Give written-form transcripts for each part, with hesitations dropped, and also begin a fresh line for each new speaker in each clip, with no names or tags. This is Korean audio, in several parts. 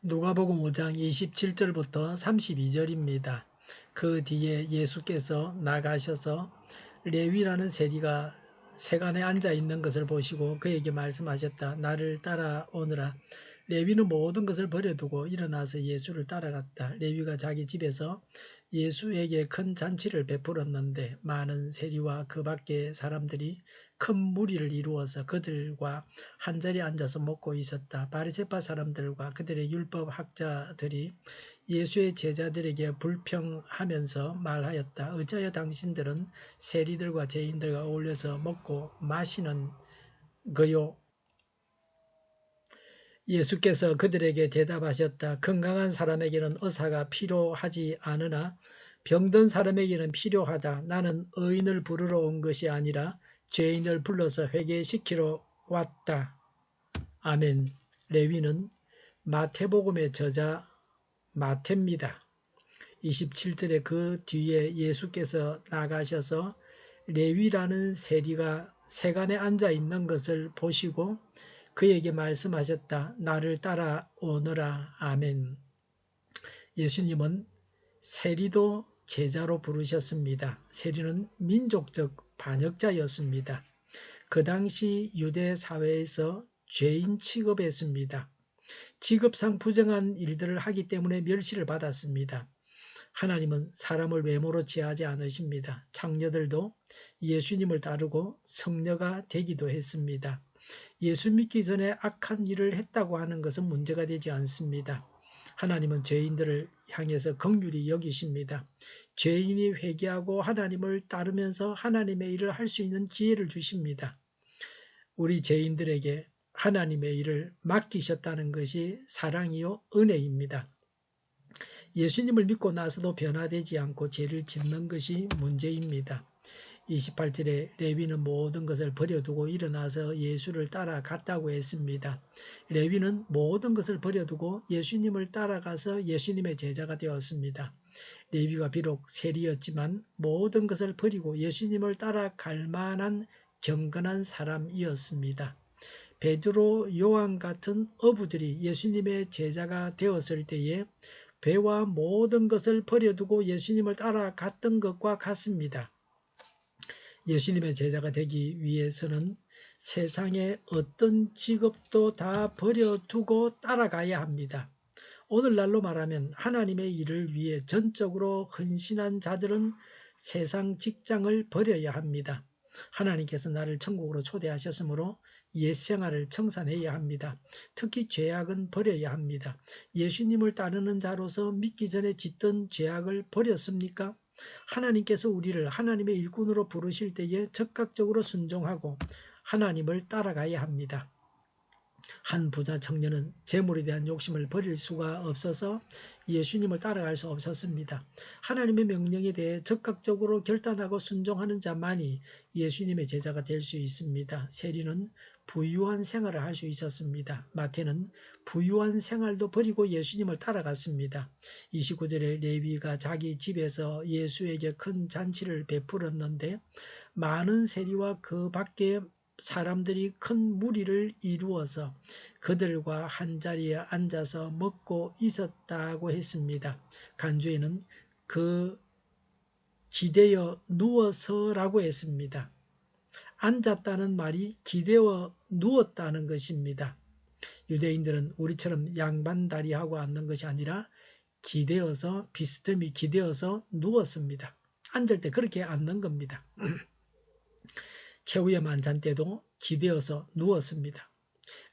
누가복음 5장 27절부터 32절입니다. 그 뒤에 예수께서 나가셔서 레위라는 세리가 세간에 앉아 있는 것을 보시고 그에게 말씀하셨다. 나를 따라오너라. 레위는 모든 것을 버려두고 일어나서 예수를 따라갔다. 레위가 자기 집에서 예수에게 큰 잔치를 베풀었는데 많은 세리와 그 밖의 사람들이 큰 무리를 이루어서 그들과 한자리에 앉아서 먹고 있었다. 바리새파 사람들과 그들의 율법 학자들이 예수의 제자들에게 불평하면서 말하였다. 어찌하여 당신들은 세리들과 죄인들과 어울려서 먹고 마시는 거요? 예수께서 그들에게 대답하셨다. 건강한 사람에게는 의사가 필요하지 않으나 병든 사람에게는 필요하다. 나는 의인을 부르러 온 것이 아니라 죄인을 불러서 회개시키러 왔다. 아멘. 레위는 마태복음의 저자 마태입니다. 27절에 그 뒤에 예수께서 나가셔서 레위라는 세리가 세간에 앉아 있는 것을 보시고 그에게 말씀하셨다. 나를 따라오너라. 아멘. 예수님은 세리도 제자로 부르셨습니다. 세리는 민족적 반역자였습니다. 그 당시 유대 사회에서 죄인 취급했습니다. 직업상 부정한 일들을 하기 때문에 멸시를 받았습니다. 하나님은 사람을 외모로 취하지 않으십니다. 창녀들도 예수님을 따르고 성녀가 되기도 했습니다. 예수 믿기 전에 악한 일을 했다고 하는 것은 문제가 되지 않습니다. 하나님은 죄인들을 향해서 긍휼히 여기십니다. 죄인이 회개하고 하나님을 따르면서 하나님의 일을 할 수 있는 기회를 주십니다. 우리 죄인들에게 하나님의 일을 맡기셨다는 것이 사랑이요 은혜입니다. 예수님을 믿고 나서도 변화되지 않고 죄를 짓는 것이 문제입니다. 28절에 레위는 모든 것을 버려두고 일어나서 예수를 따라갔다고 했습니다. 레위는 모든 것을 버려두고 예수님을 따라가서 예수님의 제자가 되었습니다. 레위가 비록 세리였지만 모든 것을 버리고 예수님을 따라갈 만한 경건한 사람이었습니다. 베드로, 요한 같은 어부들이 예수님의 제자가 되었을 때에 배와 모든 것을 버려두고 예수님을 따라갔던 것과 같습니다. 예수님의 제자가 되기 위해서는 세상의 어떤 직업도 다 버려두고 따라가야 합니다. 오늘날로 말하면 하나님의 일을 위해 전적으로 헌신한 자들은 세상 직장을 버려야 합니다. 하나님께서 나를 천국으로 초대하셨으므로 옛 생활을 청산해야 합니다. 특히 죄악은 버려야 합니다. 예수님을 따르는 자로서 믿기 전에 짓던 죄악을 버렸습니까? 하나님께서 우리를 하나님의 일꾼으로 부르실 때에 적극적으로 순종하고 하나님을 따라가야 합니다. 한 부자 청년은 재물에 대한 욕심을 버릴 수가 없어서 예수님을 따라갈 수 없었습니다. 하나님의 명령에 대해 적극적으로 결단하고 순종하는 자만이 예수님의 제자가 될 수 있습니다. 세리는 부유한 생활을 할 수 있었습니다. 마태는 부유한 생활도 버리고 예수님을 따라갔습니다. 29절에 레위가 자기 집에서 예수에게 큰 잔치를 베풀었는데 많은 세리와 그 밖에 사람들이 큰 무리를 이루어서 그들과 한자리에 앉아서 먹고 있었다고 했습니다. 간주에는 그 기대어 누워서라고 했습니다. 앉았다는 말이 기대어 누웠다는 것입니다. 유대인들은 우리처럼 양반다리하고 앉는 것이 아니라 기대어서 비스듬히 기대어서 누웠습니다. 앉을 때 그렇게 앉는 겁니다. 최후의 만찬 때도 기대어서 누웠습니다.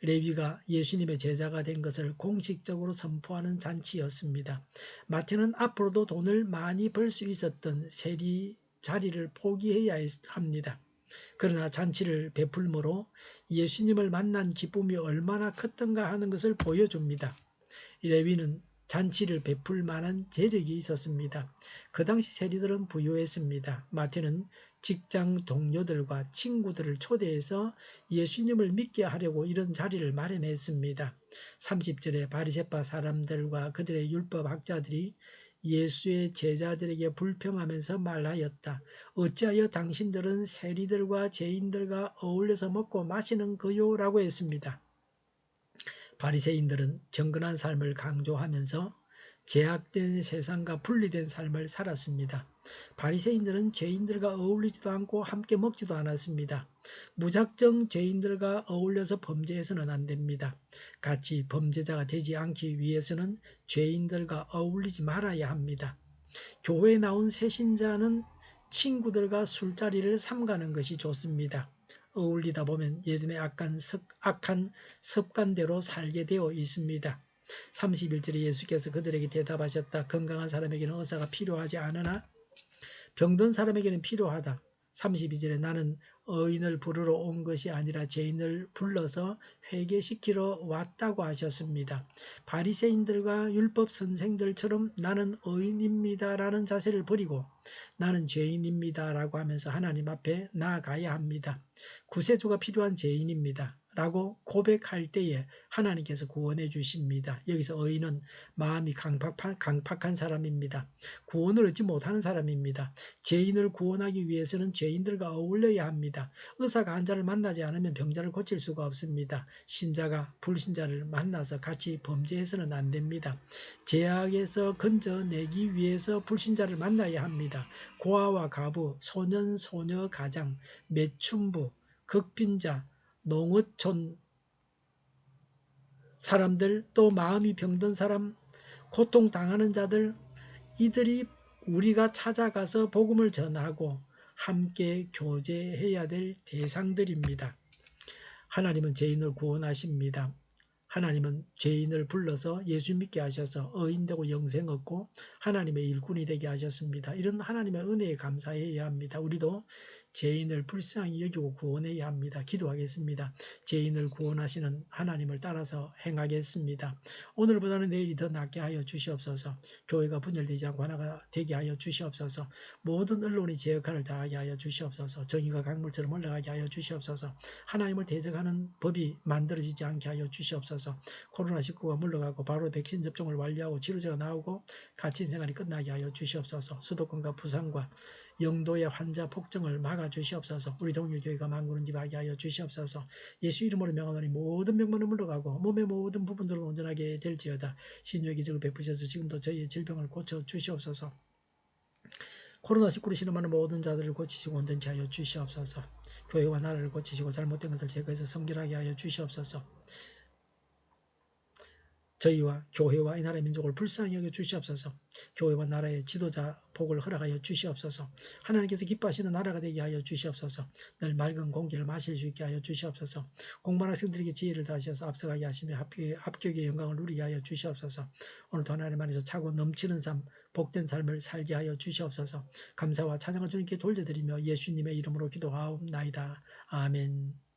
레위가 예수님의 제자가 된 것을 공식적으로 선포하는 잔치였습니다. 마태는 앞으로도 돈을 많이 벌 수 있었던 세리 자리를 포기해야 합니다. 그러나 잔치를 베풀므로 예수님을 만난 기쁨이 얼마나 컸던가 하는 것을 보여줍니다. 레위는 잔치를 베풀 만한 재력이 있었습니다. 그 당시 세리들은 부유했습니다. 마태는 직장 동료들과 친구들을 초대해서 예수님을 믿게 하려고 이런 자리를 마련했습니다. 30절에 바리새파 사람들과 그들의 율법 학자들이 예수의 제자들에게 불평하면서 말하였다. 어찌하여 당신들은 세리들과 죄인들과 어울려서 먹고 마시는 거요? 라고 했습니다. 바리새인들은 경건한 삶을 강조하면서 제약된 세상과 분리된 삶을 살았습니다. 바리새인들은 죄인들과 어울리지도 않고 함께 먹지도 않았습니다. 무작정 죄인들과 어울려서 범죄해서는 안 됩니다. 같이 범죄자가 되지 않기 위해서는 죄인들과 어울리지 말아야 합니다. 교회에 나온 새신자는 친구들과 술자리를 삼가는 것이 좋습니다. 어울리다 보면 예전의 악한 습관대로 살게 되어 있습니다. 31절에 예수께서 그들에게 대답하셨다. 건강한 사람에게는 의사가 필요하지 않으나 병든 사람에게는 필요하다. 32절에 나는 의인을 부르러 온 것이 아니라 죄인을 불러서 회개시키러 왔다고 하셨습니다. 바리새인들과 율법 선생들처럼 나는 의인입니다라는 자세를 버리고 나는 죄인입니다라고 하면서 하나님 앞에 나아가야 합니다. 구세주가 필요한 죄인입니다. 라고 고백할 때에 하나님께서 구원해 주십니다. 여기서 의인은 마음이 강팍한 사람입니다. 구원을 얻지 못하는 사람입니다. 죄인을 구원하기 위해서는 죄인들과 어울려야 합니다. 의사가 환자를 만나지 않으면 병자를 고칠 수가 없습니다. 신자가 불신자를 만나서 같이 범죄해서는 안 됩니다. 죄악에서 건져내기 위해서 불신자를 만나야 합니다. 고아와 가부, 소년, 소녀, 가장, 매춘부, 극빈자, 농어촌 사람들, 또 마음이 병든 사람, 고통당하는 자들, 이들이 우리가 찾아가서 복음을 전하고 함께 교제해야 될 대상들입니다. 하나님은 죄인을 구원하십니다. 하나님은 죄인을 불러서 예수 믿게 하셔서 의인되고 영생 얻고 하나님의 일꾼이 되게 하셨습니다. 이런 하나님의 은혜에 감사해야 합니다. 우리도 죄인을 불쌍히 여기고 구원해야 합니다. 기도하겠습니다. 죄인을 구원하시는 하나님을 따라서 행하겠습니다. 오늘보다는 내일이 더 낫게 하여 주시옵소서. 교회가 분열되지 않고 하나가 되게 하여 주시옵소서. 모든 언론이 제 역할을 다하게 하여 주시옵소서. 정의가 강물처럼 올라가게 하여 주시옵소서. 하나님을 대적하는 법이 만들어지지 않게 하여 주시옵소서. 코로나19가 물러가고 바로 백신 접종을 완료하고 치료제가 나오고 갇힌 생활이 끝나게 하여 주시옵소서. 수도권과 부산과 영도의 환자 폭증을 막아주시옵소서. 우리 동일교회가 만군은집하게 하여 주시옵소서. 예수 이름으로 명하노니 모든 병만은 물러가고 몸의 모든 부분들은 온전하게 될지어다. 신유의 기적을 베푸셔서 지금도 저희의 질병을 고쳐 주시옵소서. 코로나19로 신음하는 모든 자들을 고치시고 온전케 하여 주시옵소서. 교회와 나라를 고치시고 잘못된 것을 제거해서 성결하게 하여 주시옵소서. 저희와 교회와 이 나라의 민족을 불쌍히 여겨 주시옵소서. 교회와 나라의 지도자 복을 허락하여 주시옵소서. 하나님께서 기뻐하시는 나라가 되게 하여 주시옵소서. 늘 맑은 공기를 마실 수 있게 하여 주시옵소서. 공부하는 학생들에게 지혜를 다하셔서 앞서가게 하시며 합격의 영광을 누리게 하여 주시옵소서. 오늘도 하나님 안에서 차고 넘치는 삶, 복된 삶을 살게 하여 주시옵소서. 감사와 찬양을 주님께 돌려드리며 예수님의 이름으로 기도하옵나이다. 아멘.